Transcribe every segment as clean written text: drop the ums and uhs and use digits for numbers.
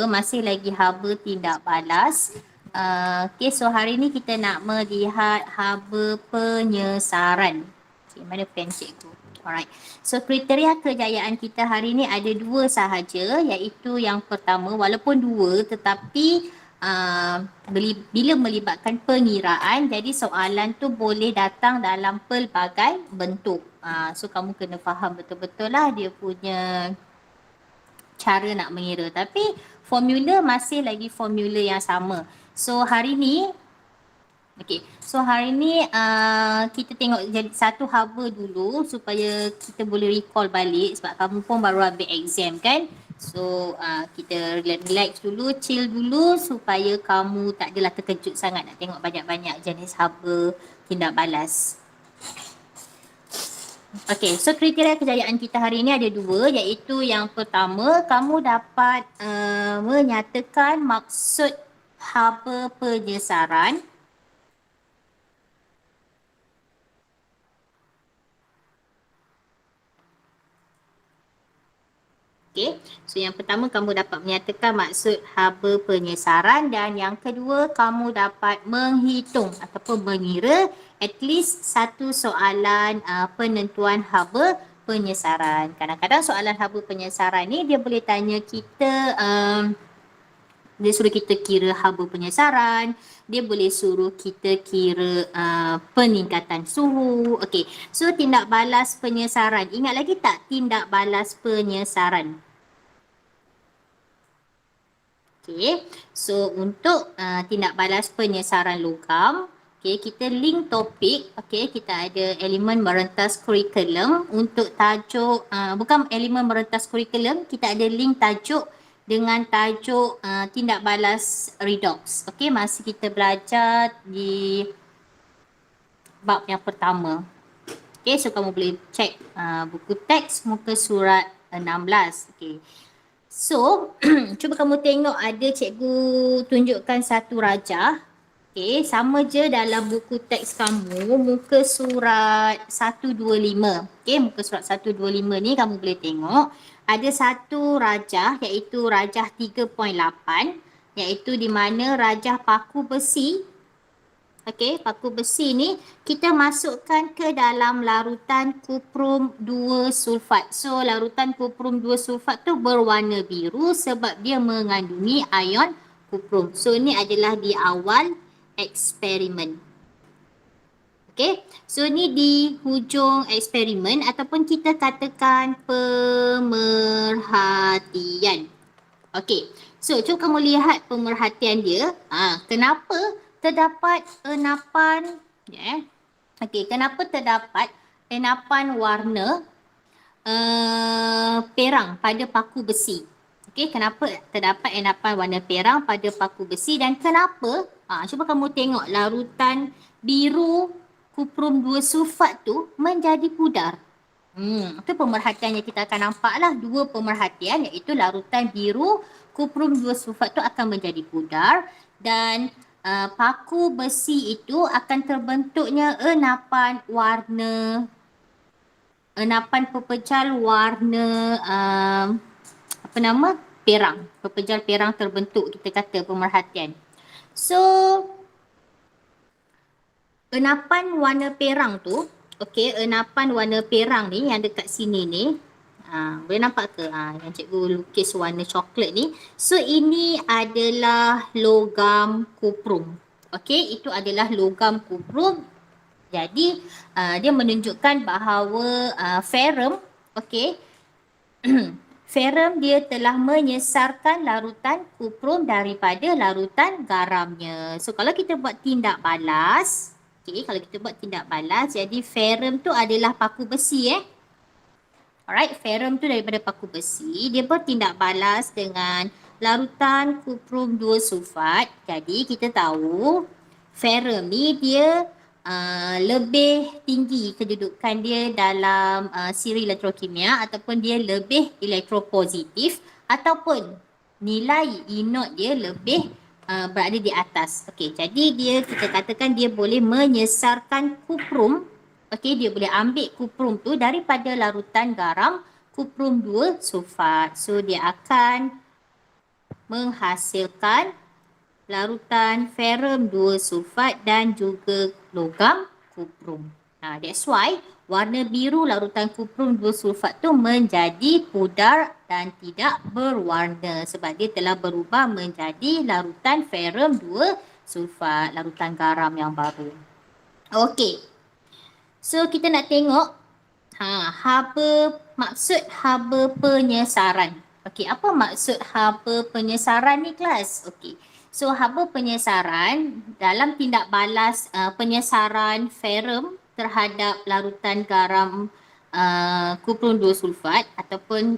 masih lagi haba tindak balas. Okay, so hari ni kita nak melihat haba penyesaran. Okay, mana pen cikgu? Alright. So kriteria kejayaan kita hari ni ada dua sahaja, iaitu yang pertama walaupun dua tetapi bila melibatkan pengiraan, jadi soalan tu boleh datang dalam pelbagai bentuk. So kamu kena faham betul-betul lah dia punya cara nak mengira, tapi formula masih lagi formula yang sama. So hari ni kita tengok jadi satu haba dulu supaya kita boleh recall balik sebab kamu pun baru ambil exam kan. So kita relax dulu, chill dulu supaya kamu tak adalah terkejut sangat nak tengok banyak-banyak jenis haba tindak balas. Okay, so kriteria kejayaan kita hari ini ada dua, iaitu yang pertama, kamu dapat menyatakan maksud haba penyesaran. Okay, so yang pertama kamu dapat menyatakan maksud haba penyesaran dan yang kedua kamu dapat menghitung ataupun mengira at least satu soalan penentuan haba penyesaran. Kadang-kadang soalan haba penyesaran ni dia boleh tanya kita, dia suruh kita kira haba penyesaran, dia boleh suruh kita kira peningkatan suhu. Okey, so tindak balas penyesaran. Ingat lagi tak tindak balas penyesaran? Okey, so untuk tindak balas penyesaran logam, okey, kita link topik. Okey, kita ada elemen merentas kurikulum untuk tajuk, bukan elemen merentas kurikulum, kita ada link tajuk dengan tajuk tindak balas redox. Okey, masih kita belajar di bab yang pertama. Okey, so kamu boleh cek buku teks muka surat 16. Okey. So, cuba kamu tengok ada cikgu tunjukkan satu rajah. Okay, sama je dalam buku teks kamu, muka surat 125. Okay, muka surat 125 ni kamu boleh tengok. Ada satu rajah iaitu rajah 3.8, iaitu di mana rajah paku besi. Okey, paku besi ni kita masukkan ke dalam larutan kuprum 2 sulfat. So, larutan kuprum 2 sulfat tu berwarna biru sebab dia mengandungi ion kuprum. So, ni adalah di awal eksperimen. Okey, so ni di hujung eksperimen ataupun kita katakan pemerhatian. Okey, so cuba kamu lihat pemerhatian dia. Kenapa terdapat enapan, kenapa terdapat enapan warna perang pada paku besi? Okey, kenapa terdapat enapan warna perang pada paku besi dan kenapa? Cuba kamu tengok larutan biru kuprum 2 sulfat tu menjadi pudar. Itu pemerhatian yang kita akan nampak lah. Dua pemerhatian iaitu larutan biru kuprum 2 sulfat tu akan menjadi pudar dan paku besi itu akan terbentuknya enapan pepejal warna perang. Pepejal perang terbentuk, kita kata pemerhatian. So, enapan warna perang tu, enapan warna perang ni yang dekat sini ni, boleh nampak ke yang cikgu lukis warna coklat ni? So ini adalah logam kuprum. Okey, itu adalah logam kuprum. Jadi dia menunjukkan bahawa ferrum, ferrum dia telah menyesarkan larutan kuprum daripada larutan garamnya. So kalau kita buat tindak balas, jadi ferrum tu adalah paku besi Alright, ferrum tu daripada paku besi, dia bertindak balas dengan larutan kuprum 2 sulfat. Jadi kita tahu ferrum ni dia lebih tinggi kedudukan dia dalam siri elektrokimia ataupun dia lebih elektropositif ataupun nilai E0 dia lebih berada di atas. Okey, jadi kita katakan dia boleh menyesarkan kuprum. Okey, dia boleh ambil kuprum tu daripada larutan garam kuprum 2 sulfat. So dia akan menghasilkan larutan ferrum 2 sulfat dan juga logam kuprum. That's why warna biru larutan kuprum 2 sulfat tu menjadi pudar dan tidak berwarna sebab dia telah berubah menjadi larutan ferrum 2 sulfat, larutan garam yang baru. Okey. So kita nak tengok maksud haba penyesaran. Okey, apa maksud haba penyesaran ni kelas? Okey. So haba penyesaran dalam tindak balas penyesaran ferrum terhadap larutan garam kuprum 2 sulfat ataupun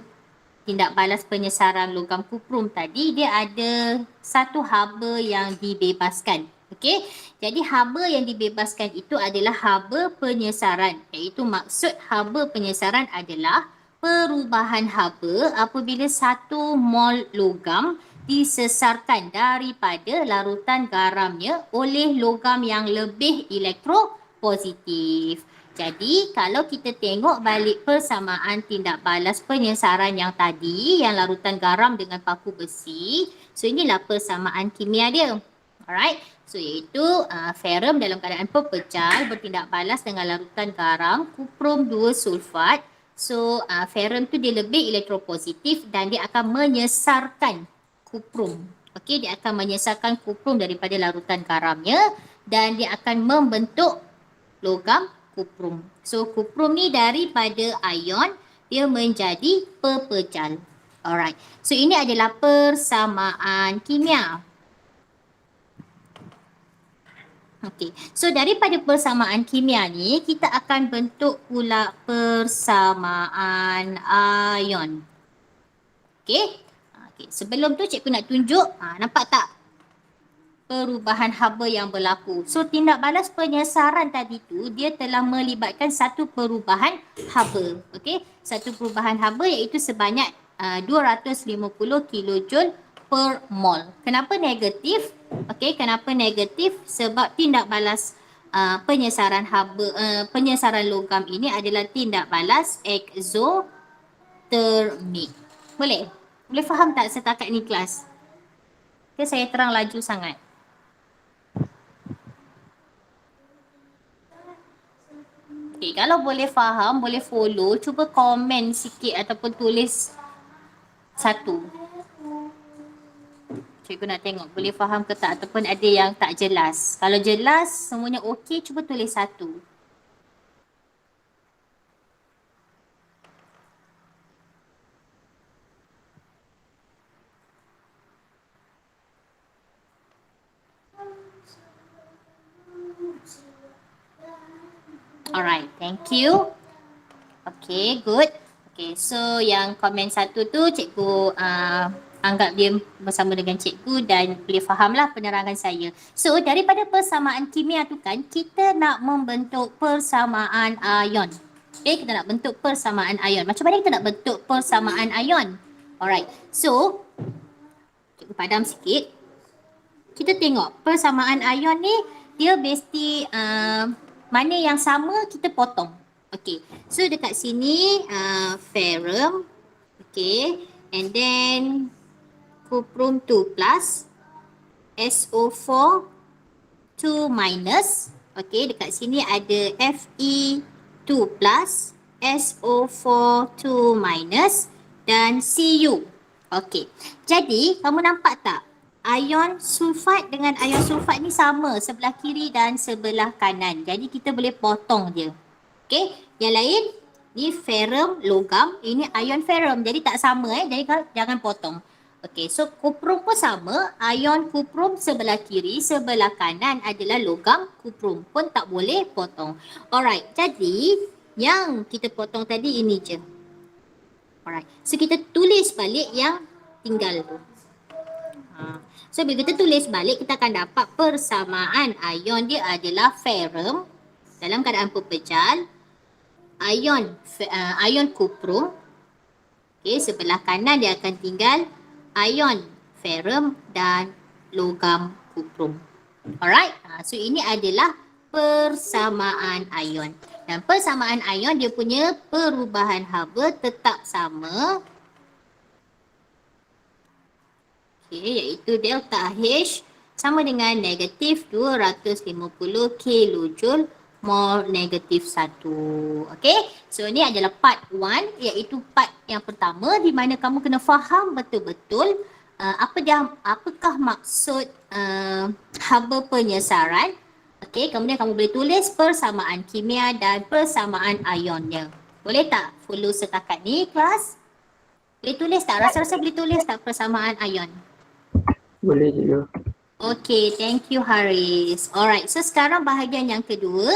tindak balas penyesaran logam kuprum tadi, dia ada satu haba yang dibebaskan. Okey, jadi haba yang dibebaskan itu adalah haba penyesaran, iaitu maksud haba penyesaran adalah perubahan haba apabila 1 mol logam disesarkan daripada larutan garamnya oleh logam yang lebih elektropositif. Jadi kalau kita tengok balik persamaan tindak balas penyesaran yang tadi, yang larutan garam dengan paku besi, so inilah persamaan kimia dia. Alright, so iaitu ferrum dalam keadaan pepecah bertindak balas dengan larutan garam kuprum 2 sulfat. So ferrum tu dia lebih elektropositif dan dia akan menyesarkan kuprum. Okey, dia akan menyesarkan kuprum daripada larutan garamnya dan dia akan membentuk logam kuprum. So kuprum ni daripada ion dia menjadi pepecah. Alright. So ini adalah persamaan kimia. Okey. So daripada persamaan kimia ni kita akan bentuk pula persamaan ion. Okey. Okay. Sebelum tu cikgu nak tunjuk, nampak tak perubahan haba yang berlaku. So tindak balas penyesaran tadi tu dia telah melibatkan satu perubahan haba. Okey, satu perubahan haba iaitu sebanyak 250 kilojoule per mol. Kenapa negatif? Okey, kenapa negatif? Sebab tindak balas penyesaran haba penyesaran logam ini adalah tindak balas eksotermik. Boleh? Boleh faham tak setakat ni kelas? Ke saya terang laju sangat? Okay, kalau boleh faham, boleh follow, cuba komen sikit ataupun tulis satu. Cikgu nak tengok boleh faham ke tak ataupun ada yang tak jelas. Kalau jelas, semuanya okey, cuba tulis satu. Alright, thank you. Okay, good. Okay, so yang komen satu tu cikgu anggap dia bersama dengan cikgu dan boleh fahamlah penerangan saya. So daripada persamaan kimia tu kan kita nak membentuk persamaan ion. Okay, kita nak bentuk persamaan ion. Macam mana kita nak bentuk persamaan ion? Alright, so cikgu padam sikit. Kita tengok persamaan ion ni dia mesti mana yang sama kita potong. Okay, so dekat sini ferrum, okay, and then cuprum 2 plus, SO4 2 minus, okay, dekat sini ada Fe2 plus, SO4 2 minus dan Cu. Okay, jadi kamu nampak tak? Ion sulfat dengan ion sulfat ni sama sebelah kiri dan sebelah kanan. Jadi kita boleh potong dia. Okey, yang lain ni ferrum logam, ini ion ferrum. Jadi tak sama jadi jangan potong. Okey, so kuprum pun sama, ion kuprum sebelah kiri, sebelah kanan adalah logam kuprum. Pun tak boleh potong. Alright, jadi yang kita potong tadi ini je. Alright, so kita tulis balik yang tinggal tu. So bila kita tulis balik kita akan dapat persamaan ion dia adalah ferrum dalam keadaan pepecah, ion kuprum. Okey, sebelah kanan dia akan tinggal ion ferrum dan logam kuprum. Alright, so ini adalah persamaan ion. Dan persamaan ion dia punya perubahan haba tetap sama. Iaitu delta H sama dengan negatif 250 kilojoule mol negatif 1. Okey, so ni adalah part 1 iaitu part yang pertama di mana kamu kena faham betul-betul apakah maksud haba penyesaran. Okey, kemudian kamu boleh tulis persamaan kimia dan persamaan ionnya. Boleh tak follow setakat ni kelas? Boleh tulis tak? Rasa-rasa boleh tulis tak persamaan ion? Boleh cikgu. Okay, thank you Haris. Alright, so sekarang bahagian yang kedua,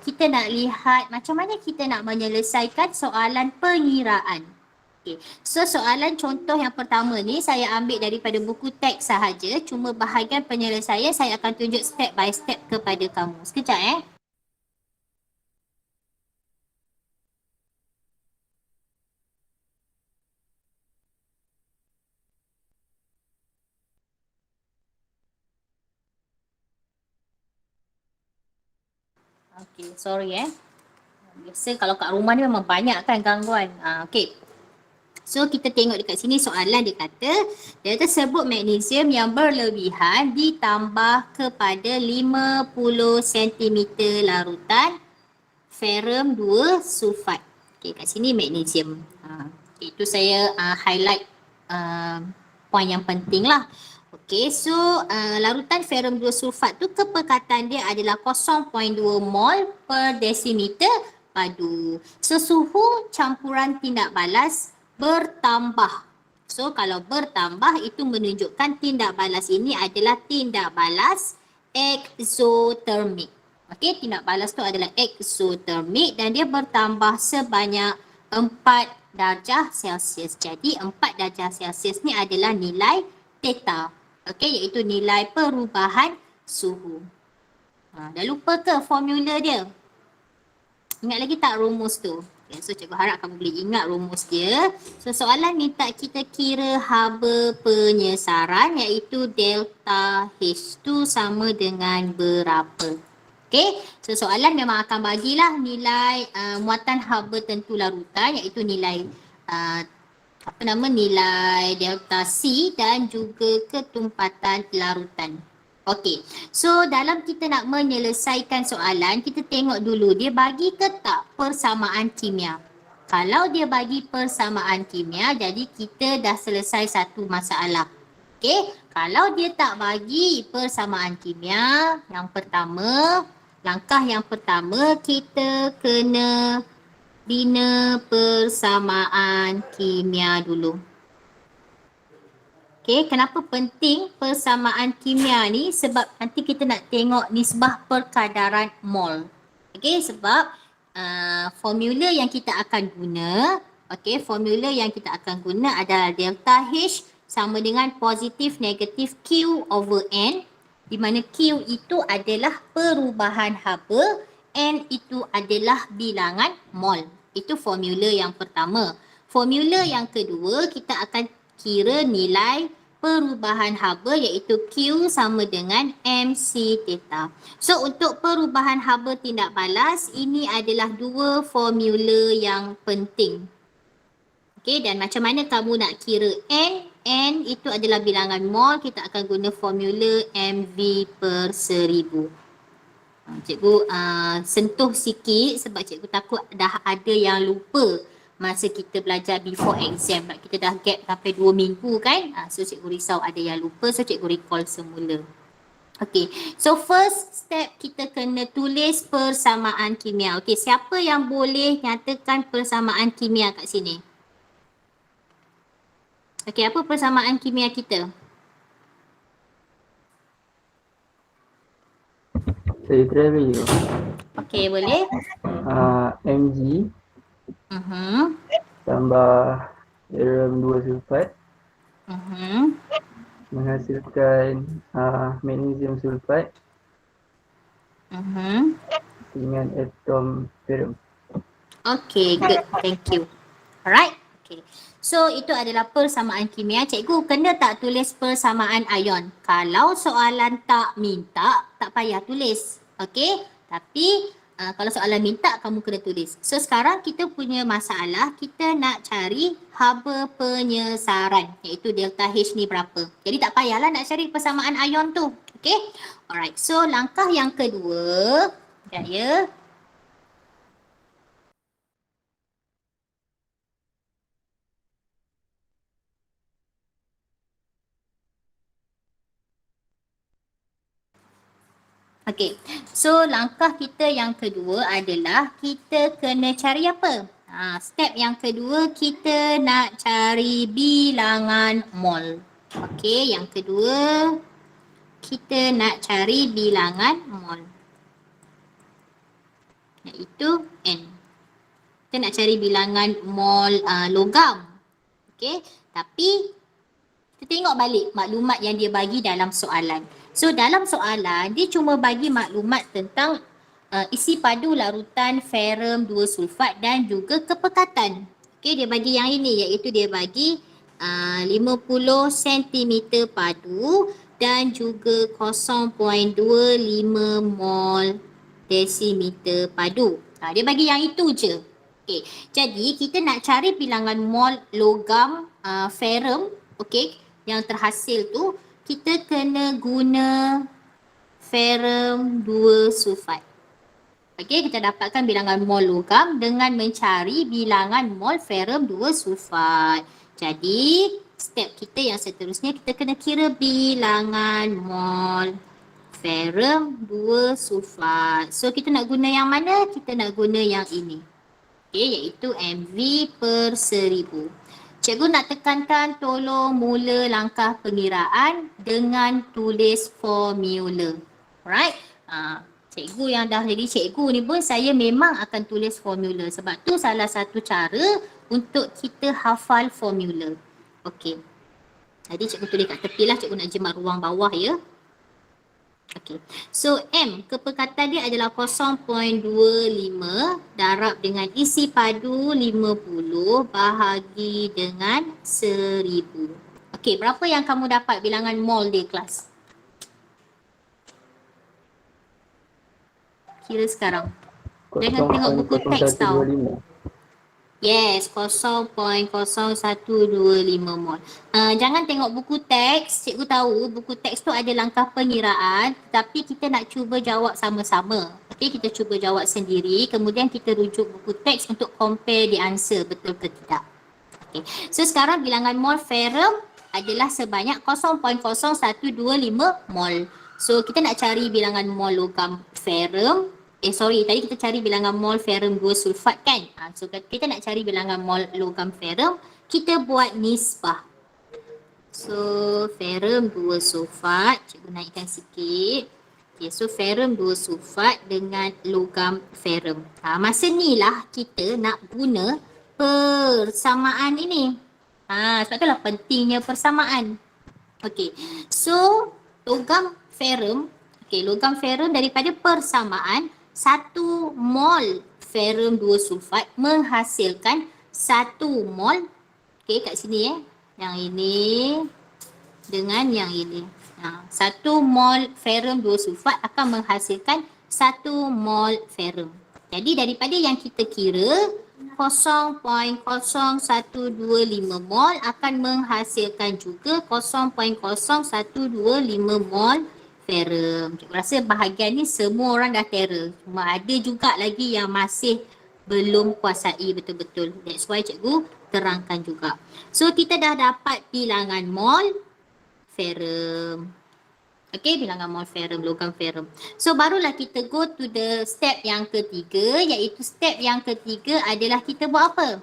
kita nak lihat macam mana kita nak menyelesaikan soalan pengiraan. Okay, so soalan contoh yang pertama ni saya ambil daripada buku teks sahaja, cuma bahagian penyelesaian saya akan tunjuk step by step kepada kamu. Sekejap Okay, sorry Biasa kalau kat rumah ni memang banyak kan gangguan. Okay. So kita tengok dekat sini soalan dia kata, dia tersebut magnesium yang berlebihan ditambah kepada 50 cm larutan ferrum 2 sulfat. Okay, kat sini magnesium. Itu saya highlight poin yang penting lah. Okey, so larutan ferrum 2 sulfat tu kepekatan dia adalah 0.2 mol per desimeter padu. So suhu campuran tindak balas bertambah. So kalau bertambah itu menunjukkan tindak balas ini adalah tindak balas exothermic. Okey, tindak balas tu adalah exothermic dan dia bertambah sebanyak 4 darjah Celsius. Jadi 4 darjah Celsius ni adalah nilai theta. Okey, iaitu nilai perubahan suhu. Dah lupa ke formula dia? Ingat lagi tak rumus tu? Okay, so cikgu harap kamu boleh ingat rumus dia. So soalan minta kita kira haba penyesaran iaitu delta H tu sama dengan berapa. Okey, so soalan memang akan bagilah nilai muatan haba tentu larutan iaitu nilai nilai delta C dan juga ketumpatan larutan. Okey, so dalam kita nak menyelesaikan soalan, kita tengok dulu dia bagi ke tak persamaan kimia. Kalau dia bagi persamaan kimia, jadi kita dah selesai satu masalah. Okey, kalau dia tak bagi persamaan kimia, langkah yang pertama kita kena bina persamaan kimia dulu. Okey, kenapa penting persamaan kimia ni? Sebab nanti kita nak tengok nisbah perkadaran mol. Okey, sebab formula yang kita akan guna, adalah delta H sama dengan positif negatif Q over N, di mana Q itu adalah perubahan haba, N itu adalah bilangan mol. Itu formula yang pertama. Formula yang kedua, kita akan kira nilai perubahan haba iaitu Q sama dengan MC theta. So untuk perubahan haba tindak balas, ini adalah dua formula yang penting. Okey, dan macam mana kamu nak kira N? N itu adalah bilangan mol, kita akan guna formula MV per 1000. Cikgu sentuh sikit sebab cikgu takut dah ada yang lupa masa kita belajar before exam. Kita dah gap sampai 2 minggu kan. So cikgu risau ada yang lupa, so cikgu recall semula. Okay, so first step kita kena tulis persamaan kimia. Okay, siapa yang boleh nyatakan persamaan kimia kat sini? Okay, apa persamaan kimia kita? Saya try bagi. Okay, boleh. Mg tambah ferrum 2 sulfat menghasilkan magnesium sulfat dengan atom ferrum. Okay, good. Thank you. Alright. Okay. So, itu adalah persamaan kimia. Cikgu, kena tak tulis persamaan ion? Kalau soalan tak minta, tak payah tulis. Okay. Tapi, kalau soalan minta kamu kena tulis. So sekarang kita punya masalah, kita nak cari haba penyesaran iaitu delta H ni berapa. Jadi tak payahlah nak cari persamaan ion tu. Okay. Alright. So langkah yang kedua, sekejap ya. Okey, so langkah kita yang kedua adalah kita kena cari apa? Step yang kedua kita nak cari bilangan mol. Okey, yang kedua kita nak cari bilangan mol. Iaitu N. Kita nak cari bilangan mol logam. Okey, tapi kita tengok balik maklumat yang dia bagi dalam soalan. So dalam soalan dia cuma bagi maklumat tentang isi padu larutan ferrum 2 sulfat dan juga kepekatan. Okey, dia bagi yang ini iaitu dia bagi 50 cm padu dan juga 0.25 mol desimeter padu. Dia bagi yang itu je. Okey, jadi kita nak cari bilangan mol logam ferrum, okey, yang terhasil tu kita kena guna ferrum 2 sulfat. Okey, kita dapatkan bilangan mol logam dengan mencari bilangan mol ferrum 2 sulfat. Jadi, step kita yang seterusnya kita kena kira bilangan mol ferrum 2 sulfat. So, kita nak guna yang mana? Kita nak guna yang ini. Okey, iaitu MV per 1000. Cikgu nak tekankan tolong mula langkah pengiraan dengan tulis formula. Alright? Cikgu yang dah jadi cikgu ni pun saya memang akan tulis formula. Sebab tu salah satu cara untuk kita hafal formula. Okey. Jadi cikgu tulis kat tepi lah. Cikgu nak jemat ruang bawah ya. Okey. So M, kepekatan dia adalah 0.25 darab dengan isi padu 50 bahagi dengan 1000. Okey, berapa yang kamu dapat bilangan mol dia kelas? Kira sekarang. Jangan tengok buku teks tau. Yes, 0.0125 mol. Jangan tengok buku teks. Cikgu tahu buku teks tu ada langkah pengiraan, tapi kita nak cuba jawab sama-sama. Okey, kita cuba jawab sendiri, kemudian kita rujuk buku teks untuk compare the answer betul ke tidak. Okey. So sekarang bilangan mol ferrum adalah sebanyak 0.0125 mol. So kita nak cari bilangan mol logam ferrum. Tadi kita cari bilangan mol ferrum 2 sulfat kan? So kita nak cari bilangan mol logam ferrum, kita buat nisbah. So ferrum 2 sulfat, cikgu naikkan sikit. Okay, so ferrum 2 sulfat dengan logam ferrum. Masa ni lah kita nak guna persamaan ini. Sebab tu lah pentingnya persamaan. Okay, so logam ferrum, logam ferrum daripada persamaan 1 mol ferrum 2 sulfat menghasilkan 1 mol, kat sini yang ini dengan yang ini. 1 mol ferrum 2 sulfat akan menghasilkan 1 mol ferrum. Jadi daripada yang kita kira 0.0125 mol akan menghasilkan juga 0.0125 mol ferrum. Cikgu rasa bahagian ni semua orang dah terror. Cuma ada juga lagi yang masih belum kuasai betul-betul. That's why cikgu terangkan juga. So kita dah dapat bilangan mol ferrum. Okey, bilangan mol ferrum, logam ferrum. So barulah kita go to the step yang ketiga, iaitu step yang ketiga adalah kita buat apa?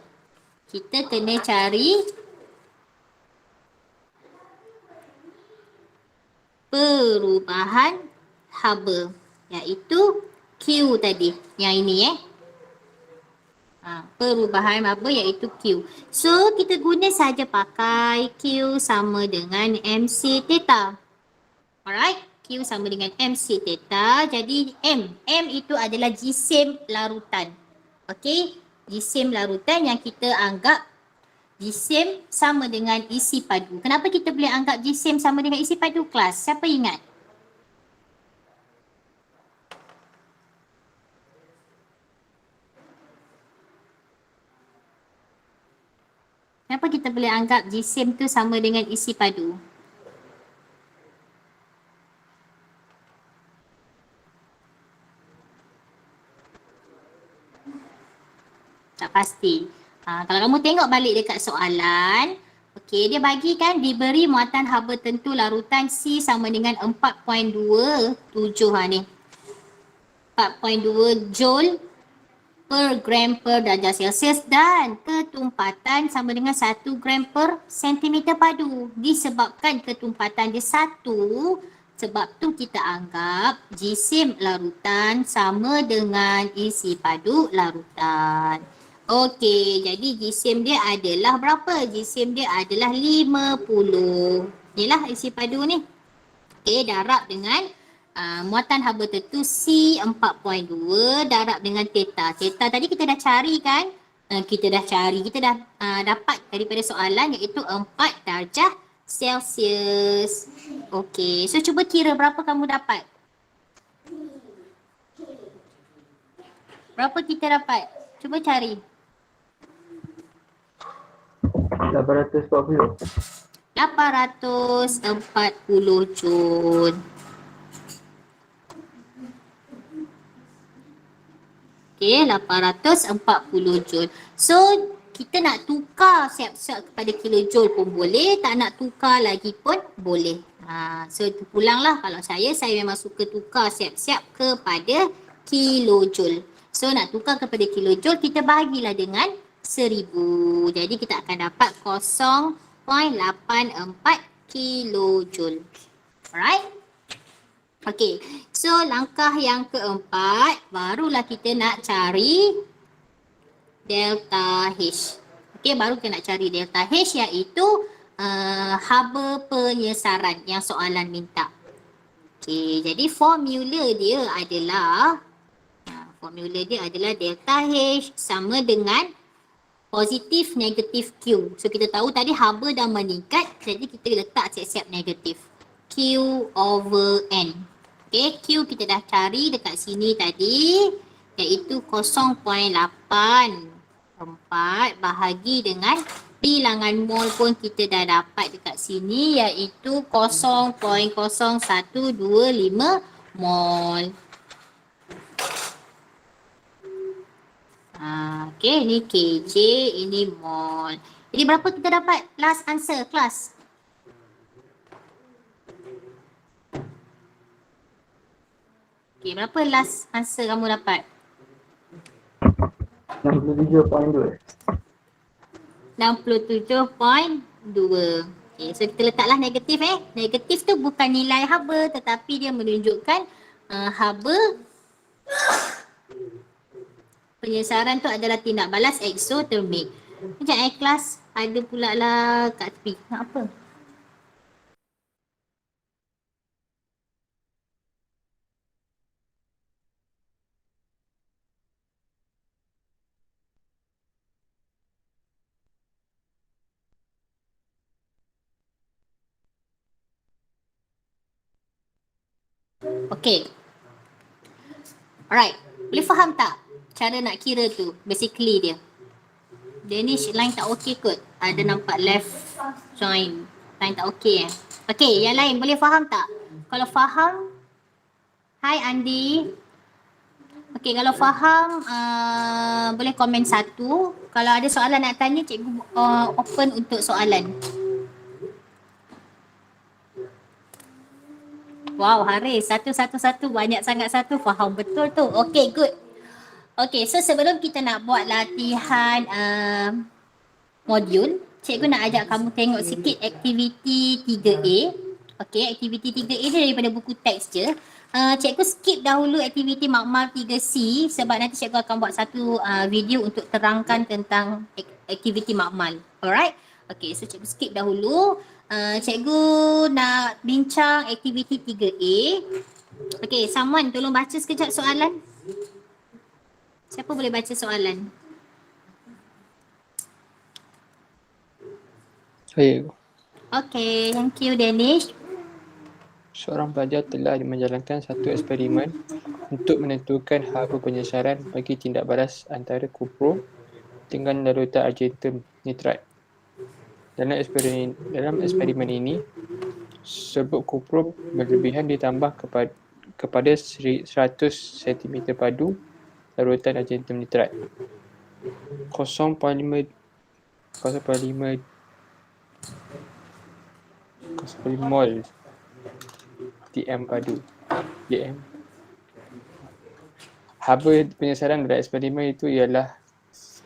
Kita kena cari perubahan haba, iaitu Q tadi, yang ini perubahan haba iaitu Q. So kita guna saja pakai Q sama dengan MC theta. Alright, Q sama dengan MC theta. Jadi M itu adalah jisim larutan. Okey, jisim larutan yang kita anggap jisim sama dengan isi padu. Kenapa kita boleh anggap jisim sama dengan isi padu kelas? Siapa ingat? Kenapa kita boleh anggap jisim tu sama dengan isi padu? Tak pasti. Kalau kamu tengok balik dekat soalan, okey, dia bagi kan diberi muatan haba tentu larutan C sama dengan 4.27 ni. 4.2 joule per gram per darjah Celsius dan ketumpatan sama dengan 1 gram per sentimeter padu. Disebabkan ketumpatan dia 1, sebab tu kita anggap jisim larutan sama dengan isi padu larutan. Okey, jadi jisim dia adalah berapa? Jisim dia adalah 50. Inilah isi padu ni. Okey, darab dengan muatan haba tentu C 4.2 darab dengan theta. Theta tadi kita dah cari kan? Kita dah dapat daripada soalan iaitu 4 darjah Celsius. Okey, so cuba kira berapa kamu dapat? Berapa kita dapat? Cuba cari. 840. 840 joule. Okey, 840 joule. So, kita nak tukar siap-siap kepada kilojoule pun boleh, tak nak tukar lagi pun boleh. So, pulanglah kalau saya memang suka tukar siap-siap kepada kilojoule. So, nak tukar kepada kilojoule, kita bahagilah dengan 1000. Jadi, kita akan dapat 0.84 kilojoule. Alright? Okey, so langkah yang keempat, barulah kita nak cari delta H. Okey, baru kita nak cari delta H iaitu haba penyesaran yang soalan minta. Okey, jadi formula dia adalah delta H sama dengan positif negatif Q. So kita tahu tadi haba dah meningkat, jadi kita letak siap-siap negatif. Q over N. Okay, Q kita dah cari dekat sini tadi iaitu 0.84 bahagi dengan bilangan mol pun kita dah dapat dekat sini iaitu 0.0125 mol. Okay, ni kj, ini mol. Jadi berapa kita dapat last answer kelas? Okay, berapa last answer kamu dapat? 67.2. 67.2. Okay, so kita letaklah negatif Negatif tu bukan nilai haba tetapi dia menunjukkan haba penyesaran tu adalah tindak balas eksotermik. Sekejap kelas, ada pula lah kat tepi. Nak apa? Okay. Alright. Boleh faham tak cara nak kira tu? Basically dia. Dia ni line tak okey kot. Ada nampak left join. Line tak okey Okay, yang lain boleh faham tak? Kalau faham, hi Andi. Okay, kalau faham, boleh komen 1. Kalau ada soalan nak tanya, cikgu open untuk soalan. Wow, Haris, satu, banyak sangat satu. Faham betul tu. Okay, good. Okay, so sebelum kita nak buat latihan modul, cikgu nak ajak kamu tengok sikit aktiviti 3A. Okay, aktiviti 3A ni daripada buku teks je. Cikgu skip dahulu aktiviti makmal 3C sebab nanti cikgu akan buat satu video untuk terangkan tentang aktiviti makmal. Alright? Okay, so cikgu skip dahulu. Cikgu nak bincang aktiviti 3A. Okay, someone tolong baca sekejap soalan. Siapa boleh baca soalan? Saya. Okay, thank you Danish. Seorang pelajar telah menjalankan satu eksperimen untuk menentukan haba penyesaran bagi tindak balas antara kupro dengan larutan argentum nitrat. Dalam eksperimen ini, serbuk kuprum berlebihan ditambah kepada 100 cm padu larutan argentum nitrat. 0.5 mol TM padu. TM. Haba penyesaran dalam eksperimen itu ialah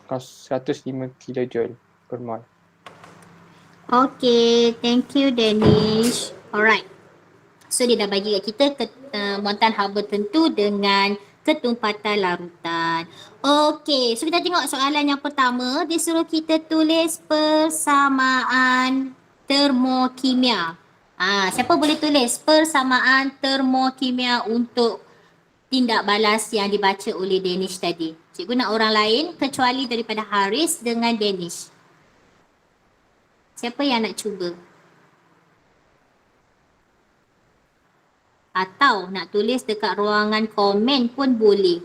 105 kJ per mol. Okay, thank you Danish. Alright. So dia dah bagi kat kita muatan haba tentu dengan ketumpatan larutan. Okay, so kita tengok soalan yang pertama. Dia suruh kita tulis persamaan termokimia. Siapa boleh tulis persamaan termokimia untuk tindak balas yang dibaca oleh Danish tadi? Cikgu nak orang lain kecuali daripada Haris dengan Danish. Siapa yang nak cuba? Atau nak tulis dekat ruangan komen pun boleh.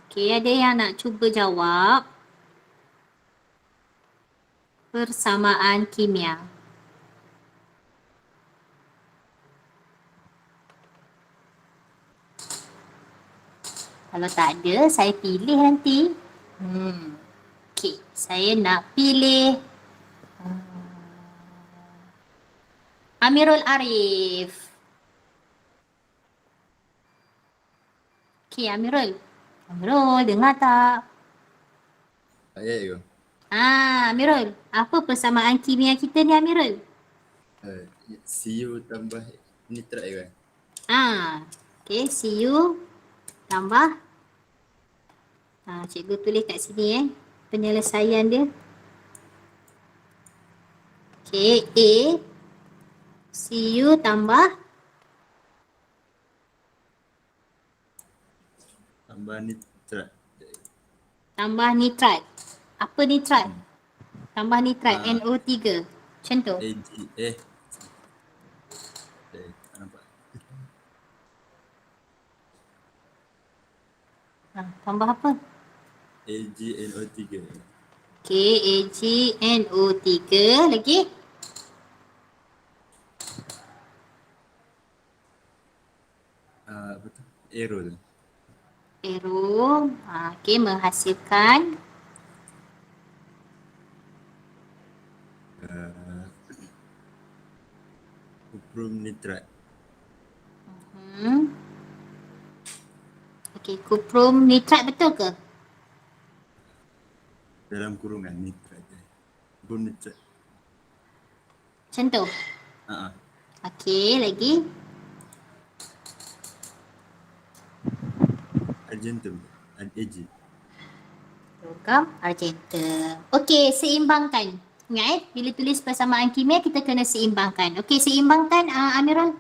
Okey, ada yang nak cuba jawab? Persamaan kimia. Kalau tak ada, saya pilih nanti. Okey, saya nak pilih Amirul Arif. Okey, Amirul. Amirul, dengar tak? Ya, ya. Amirul, apa persamaan kimia kita ni Amirul? CU tambah nitrat kan? Okey, CU tambah. Cikgu tulis kat sini penyelesaian dia. Okey, A CU tambah nitrat. Tambah nitrat. Apa nitrat? Tambah nitrat NO3. Macam tu. Tak nampak. Tambah apa? AgNO3. Okey, AgNO3 lagi. Apa tu? Arrow tu. Arrow. Okey, menghasilkan kuprum nitrat. Okey, kuprum nitrat betul ke? Dalam kurungan nitrat. Kuprum nitrat. Macam tu? Okey, lagi. Argentum. Ag. Logam argentum. Okey, seimbangkan. Ingat bila tulis persamaan kimia kita kena seimbangkan. Okey, seimbangkan Amirul.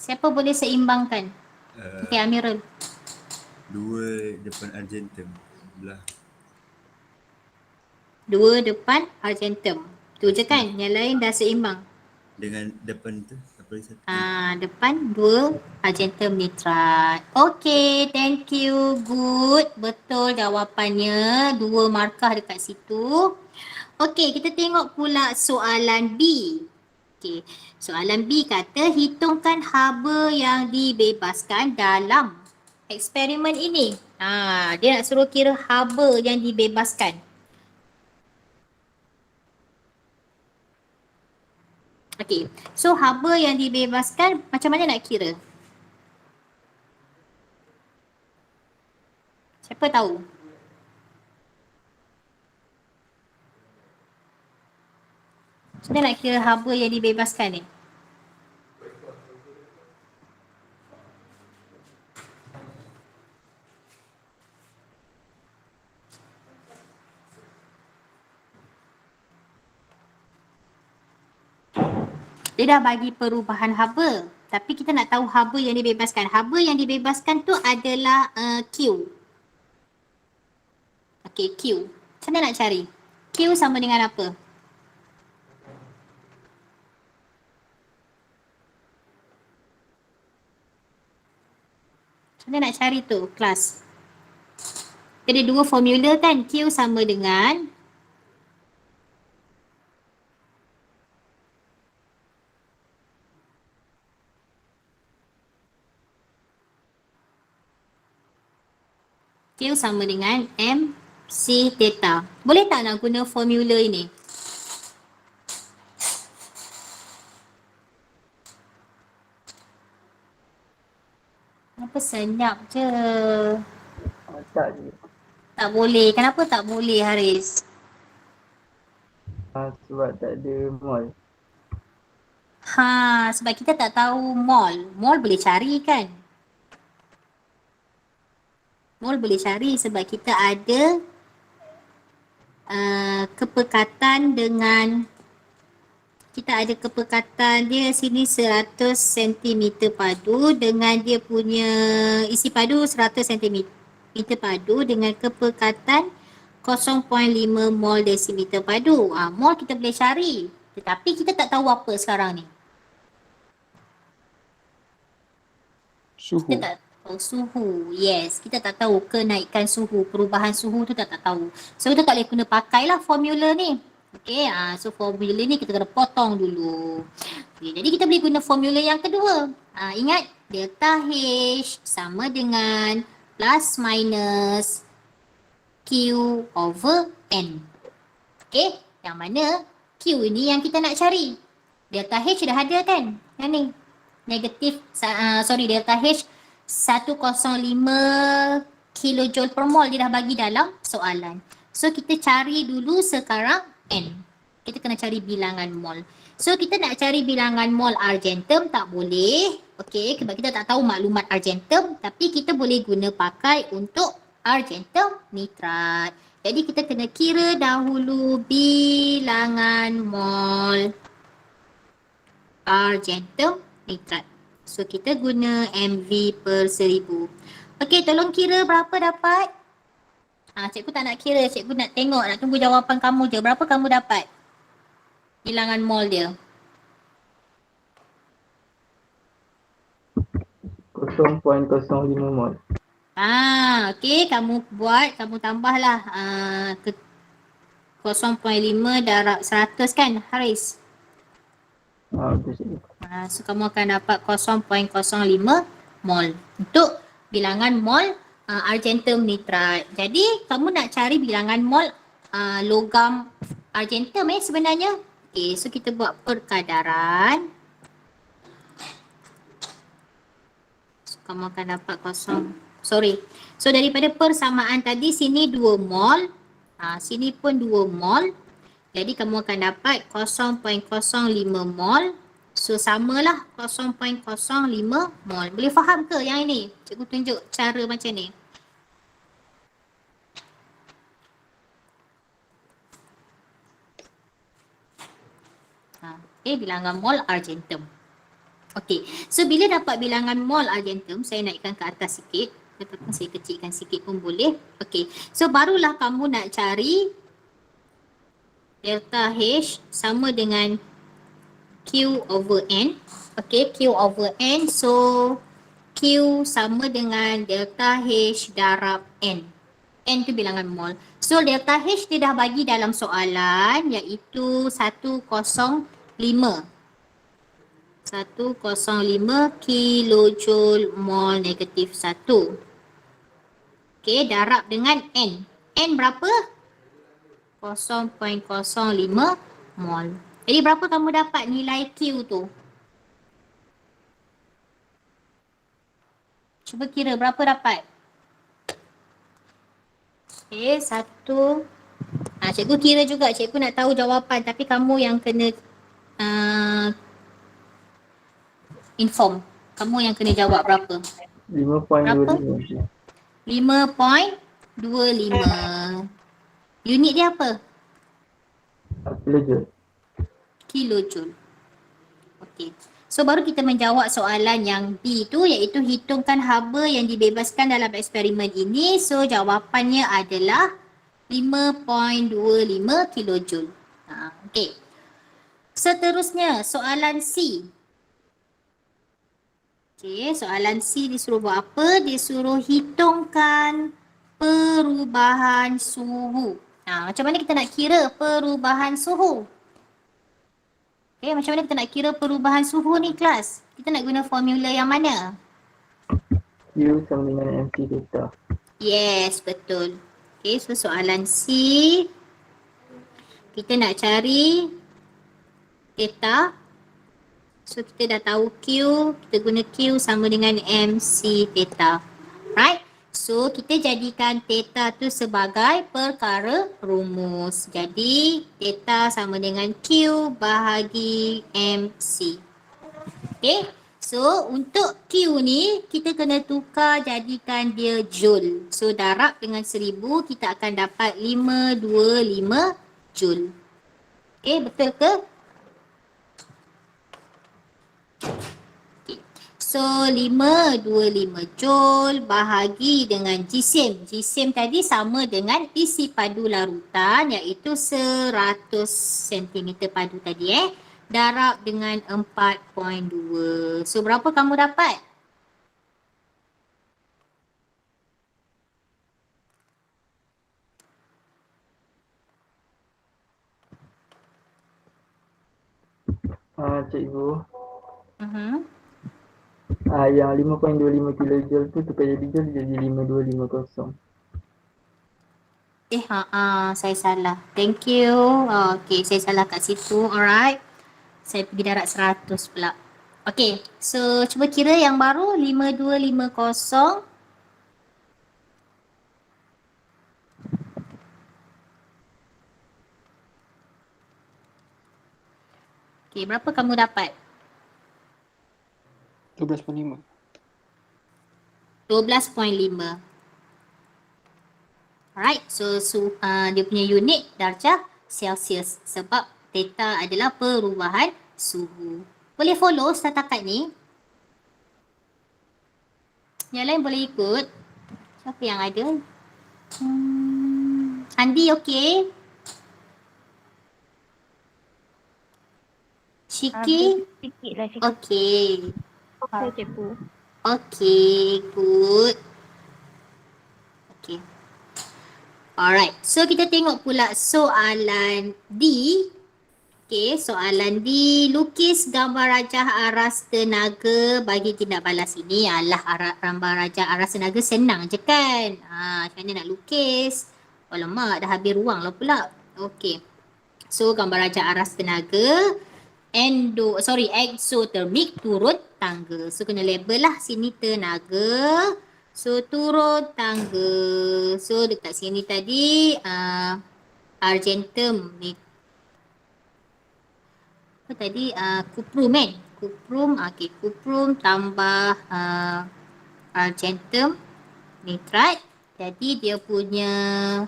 Siapa boleh seimbangkan? Okey, Amirul. 2 depan argentum. Belah. 2 depan argentum. Tu je kan? Yang lain dah seimbang. Dengan depan tu apa lagi satu? Depan 2 argentum nitrat. Okay, thank you. Good. Betul jawapannya. 2 markah dekat situ. Okay, kita tengok pula soalan B. Okay, soalan B kata hitungkan haba yang dibebaskan dalam eksperimen ini. Dia nak suruh kira haba yang dibebaskan. Okey, so haba yang dibebaskan macam mana nak kira? Siapa tahu? Macam mana nak kira haba yang dibebaskan ni? Dia dah bagi perubahan haba. Tapi kita nak tahu haba yang dibebaskan. Haba yang dibebaskan tu adalah Q. Okey, Q. Macam mana nak cari? Q Q sama dengan apa? Macam mana nak cari tu kelas? Ada dua formula kan? Q sama dengan Q sama dengan MC theta. Boleh tak nak guna formula ini? Kenapa senyap je? Tak je. Tak boleh. Kenapa tak boleh, Haris? Sebab tak ada mol. Sebab kita tak tahu mol. Mol boleh cari kan? Mol boleh cari sebab kita ada kepekatan dengan, kita ada kepekatan dia sini 100 cm padu dengan dia punya isi padu 100 cm padu dengan kepekatan 0.5 mol desimeter padu. Mol kita boleh cari. Tetapi kita tak tahu apa sekarang ni. Suhu. Kita tak tahu suhu. Yes, kita tak tahu kenaikan suhu, perubahan suhu tu tak tahu. So kita tak boleh guna pakailah formula ni. Okay, so formula ni kita kena potong dulu. Okay, jadi kita boleh guna formula yang kedua. Ingat, delta H sama dengan plus minus Q over N. Okay, yang mana Q ini yang kita nak cari. Delta H dah ada kan? Yang ni. Negatif, delta H 105 kilojoule per mol dia dah bagi dalam soalan. So kita cari dulu sekarang N. Kita kena cari bilangan mol. So kita nak cari bilangan mol argentum tak boleh. Okay, sebab kita tak tahu maklumat argentum. Tapi kita boleh guna pakai untuk argentum nitrat. Jadi kita kena kira dahulu bilangan mol argentum nitrat. So kita guna MV per 1000. Okay, tolong kira berapa dapat? Cikgu tak nak kira, cikgu nak tengok, nak tunggu jawapan kamu je. Berapa kamu dapat? Bilangan mol dia. 0.05 mol. Okay, kamu buat, kamu tambahlah 0.5 darab 100 kan, Haris? Betul cikgu. So kamu akan dapat 0.05 mol untuk bilangan mol argentum nitrat. Jadi kamu nak cari bilangan mol logam argentum sebenarnya. Okay, so kita buat perkadaran. So kamu akan dapat So daripada persamaan tadi sini 2 mol. Sini pun 2 mol. Jadi kamu akan dapat 0.05 mol. So samalah 0.05 mol. Boleh faham ke yang ini? Cikgu tunjuk cara macam ni. Okay, bilangan mol argentum. Okay, so bila dapat bilangan mol argentum, saya naikkan ke atas sikit. Ataupun saya kecilkan sikit pun boleh. Okay, so barulah kamu nak cari delta H sama dengan Q over N. Okay, Q over N. So, Q sama dengan delta H darab N. N tu bilangan mol. So, delta H dia dah bagi dalam soalan iaitu 105. 105 kilojoule mol negatif 1. Okay, darab dengan N. N berapa? 0.05 mol. Jadi berapa kamu dapat nilai Q tu? Cuba kira berapa dapat? Okay, 1. Cikgu kira juga. Cikgu nak tahu jawapan tapi kamu yang kena inform. Kamu yang kena jawab berapa? 5.25. 5.25. Unit dia apa? Kilojoule. Kilojoule. Okey. So baru kita menjawab soalan yang B tu iaitu hitungkan haba yang dibebaskan dalam eksperimen ini. So jawapannya adalah 5.25 kilojoule. Okey. Seterusnya, soalan C. Okey, soalan C disuruh buat apa? Disuruh hitungkan perubahan suhu. Macam mana kita nak kira perubahan suhu? Okey, macam mana kita nak kira perubahan suhu ni kelas? Kita nak guna formula yang mana? Q sama dengan MC theta. Yes, betul. Okey, so soalan C. Kita nak cari theta. So kita dah tahu Q, kita guna Q sama dengan MC theta. Right? So kita jadikan theta tu sebagai perkara rumus. Jadi theta sama dengan Q bahagi MC. Okay. So untuk Q ni kita kena tukar jadikan dia joule. So darab dengan 1000 kita akan dapat 525 joule. Okay, betul ke? So 525 joule bahagi dengan jisim. Jisim tadi sama dengan isi padu larutan iaitu 100 cm padu tadi darab dengan 4.2. So berapa kamu dapat? Cikgu. Uh-huh. Yang 5.25 kilojoule tu tukar jadi joule jadi 5250. Saya salah. Thank you. Okay, saya salah kat situ. Alright. Saya pergi darab 100 pula. Okay, so cuba kira yang baru 5250. Okay, berapa kamu dapat? 12.5. 12.5. Alright, so dia punya unit darjah Celsius sebab theta adalah perubahan suhu. Boleh follow setakat ni? Yang lain boleh ikut? Siapa yang ada? Andi okey? Shiki? Sikit lah cikgu. Okey. Okay, cikgu. Okay, good. Okay. Alright, so kita tengok pula soalan D. Okay, soalan D. Lukis gambar rajah aras tenaga bagi tindak balas ini. Gambar rajah aras tenaga senang je kan? Macam mana nak lukis? Alamak, dah habis ruang lah pula. Okay. So, gambar rajah aras tenaga. Exothermic turun tangga. So kena label lah sini tenaga. So turun tangga. So dekat sini tadi argentum ni. Apa tadi? Kuprum kan? Kuprum. Okay, kuprum tambah argentum nitrat. Jadi dia punya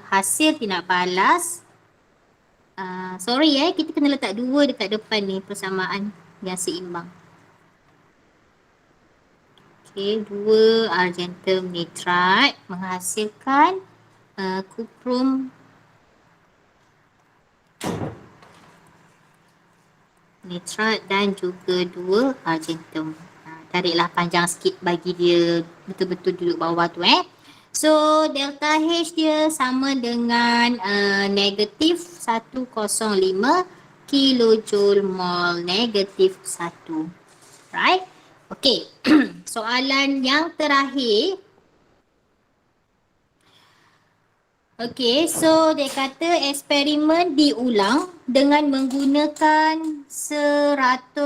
hasil tindak balas. Kita kena letak 2 dekat depan ni persamaan yang seimbang. Okay, 2 argentum nitrat menghasilkan kuprum nitrat dan juga 2 argentum. Tariklah panjang sikit bagi dia betul-betul duduk bawah tu So delta H dia sama dengan negatif 105 kilojoule mol negatif 1. Right? Okay. Soalan yang terakhir. Okay, so dia kata eksperimen diulang dengan menggunakan 100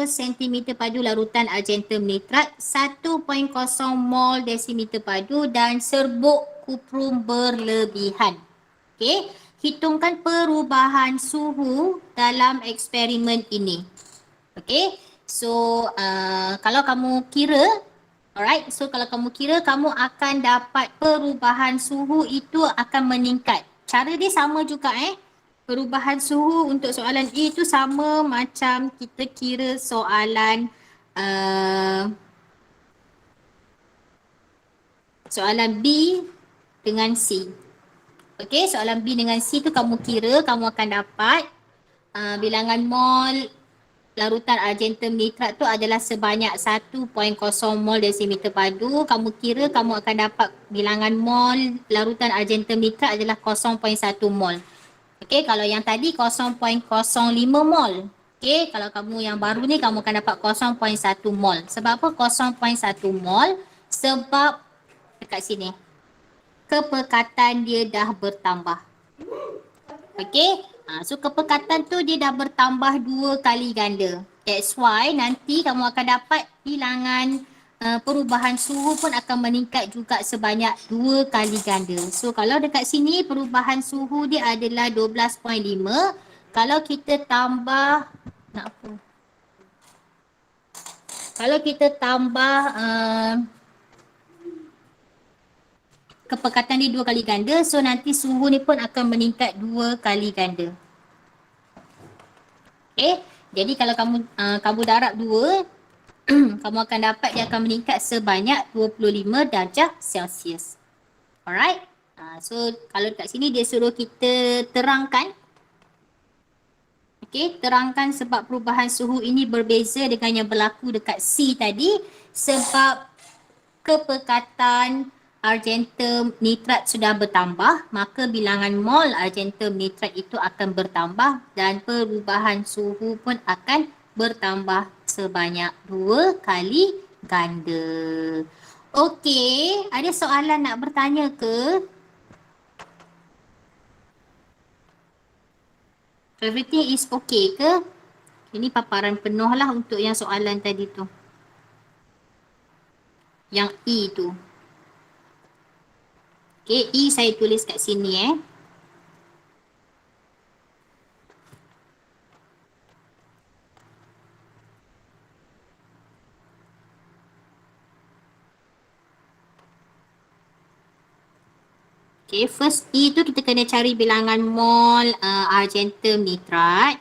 cm padu larutan argentum nitrat, 1.0 mol desimeter padu dan serbuk kuprum berlebihan. Okay, hitungkan perubahan suhu dalam eksperimen ini. Okay, so kalau kamu kira, alright, so kalau kamu kira, kamu akan dapat perubahan suhu itu akan meningkat. Cara dia sama juga Perubahan suhu untuk soalan A itu sama macam kita kira soalan soalan B dengan C. Okey, soalan B dengan C tu kamu kira, kamu akan dapat bilangan mol larutan argentum nitrat tu adalah sebanyak 1.0 mol desimeter padu. Kamu kira kamu akan dapat bilangan mol larutan argentum nitrat adalah 0.1 mol. Okey, kalau yang tadi 0.05 mol. Okey, kalau kamu yang baru ni kamu akan dapat 0.1 mol. Sebab apa 0.1 mol? Sebab dekat sini kepekatan dia dah bertambah. Okey, so kepekatan tu dia dah bertambah 2 kali ganda. That's why nanti kamu akan dapat bilangan perubahan suhu pun akan meningkat juga sebanyak 2 kali ganda. So kalau dekat sini perubahan suhu dia adalah 12.5. Kalau kita tambah, nak apa? Kalau kita tambah kepekatan dia 2 kali ganda, so nanti suhu ni pun akan meningkat 2 kali ganda. Okay, jadi kalau kamu darab 2, kamu akan dapat dia akan meningkat sebanyak 25 darjah Celsius. Alright, so kalau dekat sini dia suruh kita terangkan. Okay, terangkan sebab perubahan suhu ini berbeza dengan yang berlaku dekat C tadi. Sebab kepekatan argentum nitrat sudah bertambah, maka bilangan mol argentum nitrat itu akan bertambah dan perubahan suhu pun akan bertambah sebanyak 2 kali ganda. Okey, ada soalan nak bertanya ke? Everything is okay ke? Ini paparan penuh lah untuk yang soalan tadi tu. Yang E tu. Okay, E saya tulis kat sini Okay, first E tu kita kena cari bilangan mol argentum nitrat.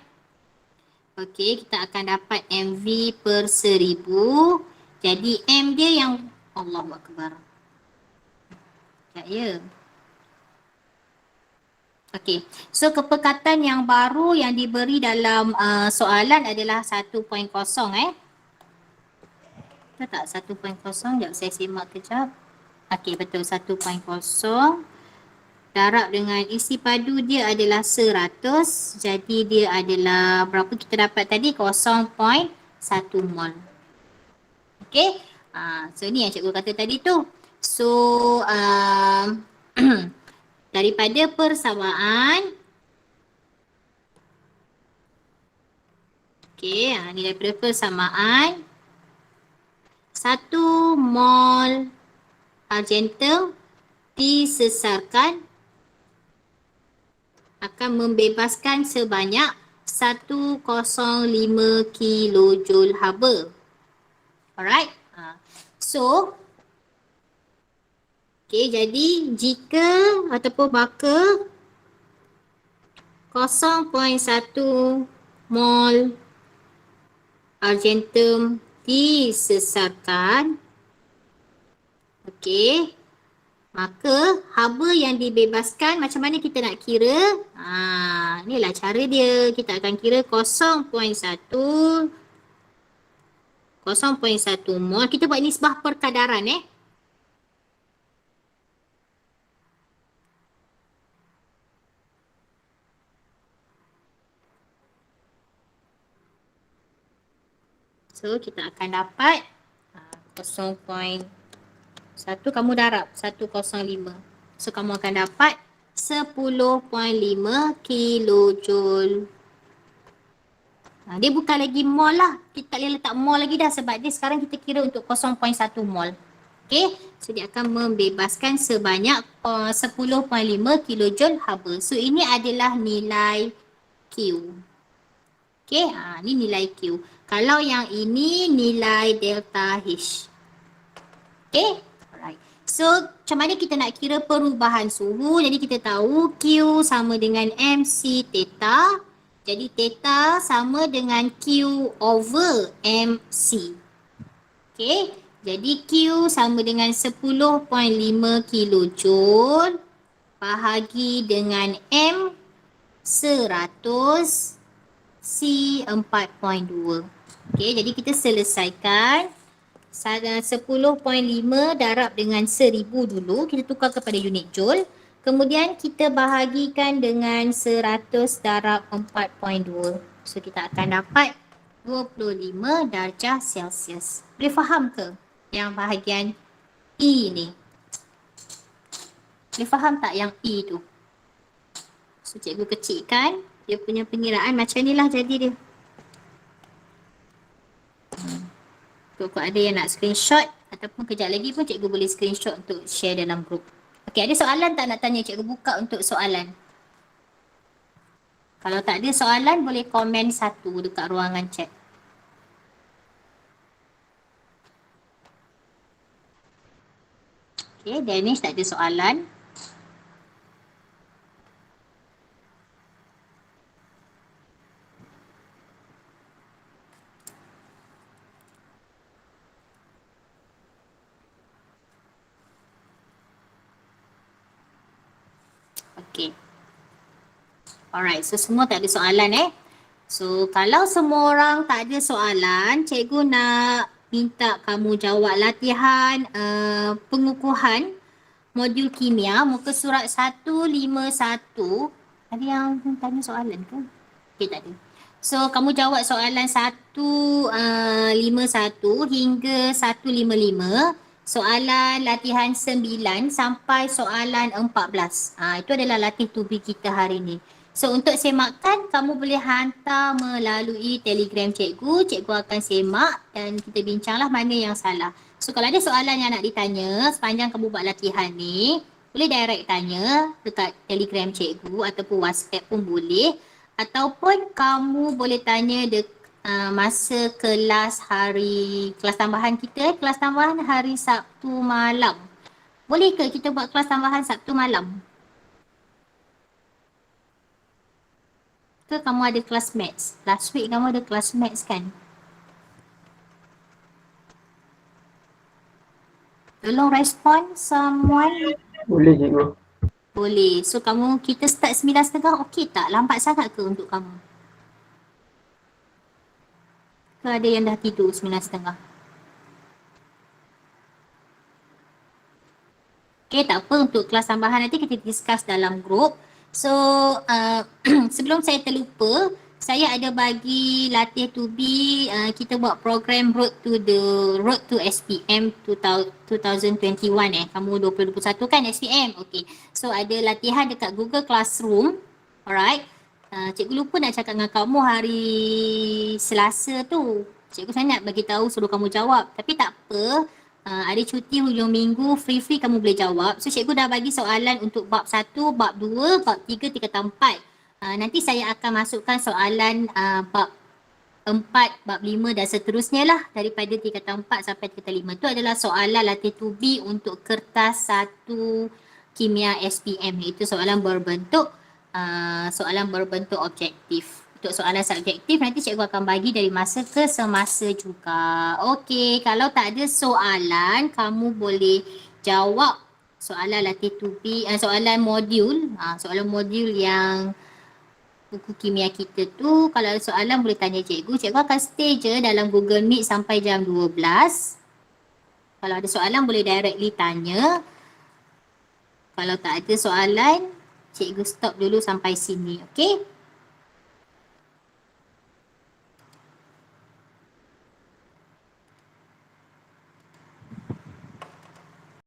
Okay, kita akan dapat MV per 1000. Jadi M dia yang Allahuakbar. Tak ya. Okay, so kepekatan yang baru yang diberi dalam soalan adalah 1.0 Betul tak 1.0? Sekejap saya simak kejap. Okay, betul 1.0. Darab dengan isi padu dia adalah 100. Jadi dia adalah berapa kita dapat tadi? 0.1 mol. Okay. So ni yang cikgu kata tadi tu. So daripada persamaan. Okay. Ni daripada persamaan. 1 mol argentum disesarkan akan membebaskan sebanyak 105 kilojoule haba. Alright. So, okay, jadi jika ataupun maka 0.1 mol argentum disesarkan, okay, maka haba yang dibebaskan macam mana kita nak kira? Inilah cara dia. Kita akan kira 0.1 mol. Kita buat nisbah perkadaran So kita akan dapat 0.1 kamu darab 105. So kamu akan dapat 10.5 kilojoule. Dia bukan lagi mol lah. Kita tak boleh letak mol lagi dah sebab dia sekarang kita kira untuk 0.1 mol. Okay. So dia akan membebaskan sebanyak 10.5 kilojoule haba. So ini adalah nilai Q. Okay. Ni nilai Q. Kalau yang ini nilai delta H. Okay. So, macam mana kita nak kira perubahan suhu? Jadi, kita tahu Q sama dengan MC theta. Jadi, theta sama dengan Q over MC. Okay. Jadi, Q sama dengan 10.5 kilojoule bahagi dengan M 100 C 4.2. Okey, jadi kita selesaikan 10.5 darab dengan 1000 dulu. Kita tukar kepada unit joule. Kemudian kita bahagikan dengan 100 darab 4.2. So kita akan dapat 25 darjah Celsius. Boleh faham ke yang bahagian E ni? Boleh faham tak yang E tu? So cikgu kecilkan dia punya pengiraan macam ni lah jadi dia. Kalau ada yang nak screenshot ataupun kejap lagi pun cikgu boleh screenshot untuk share dalam group. Okey, ada soalan tak nak tanya? Cikgu buka untuk soalan. Kalau tak ada soalan boleh komen satu dekat ruangan chat. Okey, Danish tak ada soalan. Okay. Alright, so semua tak ada soalan So kalau semua orang tak ada soalan, cikgu nak minta kamu jawab latihan pengukuhan modul kimia muka surat 151. Ada yang tanya soalan ke? Okay, tak ada. So kamu jawab soalan 151 hingga 155. Soalan latihan 9 sampai soalan 14. Itu adalah latih tubi kita hari ni. So untuk semakan, kamu boleh hantar melalui Telegram cikgu. Cikgu akan semak dan kita bincanglah mana yang salah. So kalau ada soalan yang nak ditanya sepanjang kamu buat latihan ni, boleh direct tanya dekat Telegram cikgu ataupun WhatsApp pun boleh. Ataupun kamu boleh tanya masa kelas tambahan kita, kelas tambahan hari Sabtu malam. Boleh ke kita buat kelas tambahan Sabtu malam? Ke kamu ada kelas maths? Last week kamu ada kelas maths kan? Tolong respon someone. Boleh cikgu. Boleh. So kita start 9.30 okey tak? Lambat sangat ke untuk kamu? Ke ada yang dah tidur 9.30? Okay, tak apa. Untuk kelas tambahan nanti kita discuss dalam group. So, sebelum saya terlupa, saya ada bagi latih tubi kita buat program Road to SPM 2021 Kamu 2021 kan SPM? Okay. So, ada latihan dekat Google Classroom. Alright. Cikgu lupa nak cakap dengan kamu hari Selasa tu. Cikgu sangat bagi tahu suruh kamu jawab. Tapi tak apa. Ada cuti hujung minggu, free kamu boleh jawab. So cikgu dah bagi soalan untuk bab 1, bab 2, bab 3, tingkatan 4. Nanti saya akan masukkan soalan bab 4, bab 5 dan seterusnya lah. Daripada tingkatan 4 sampai tingkatan 5. Itu adalah soalan latih tubi untuk kertas 1 kimia SPM. Itu soalan berbentuk objektif. Untuk soalan subjektif nanti cikgu akan bagi dari masa ke semasa juga. Okey, kalau tak ada soalan, kamu boleh jawab soalan latih tubi, soalan modul yang buku kimia kita tu. Kalau ada soalan boleh tanya cikgu. Cikgu akan stay je dalam Google Meet sampai jam 12. Kalau ada soalan boleh directly tanya. Kalau tak ada soalan, cikgu stop dulu sampai sini. Okey?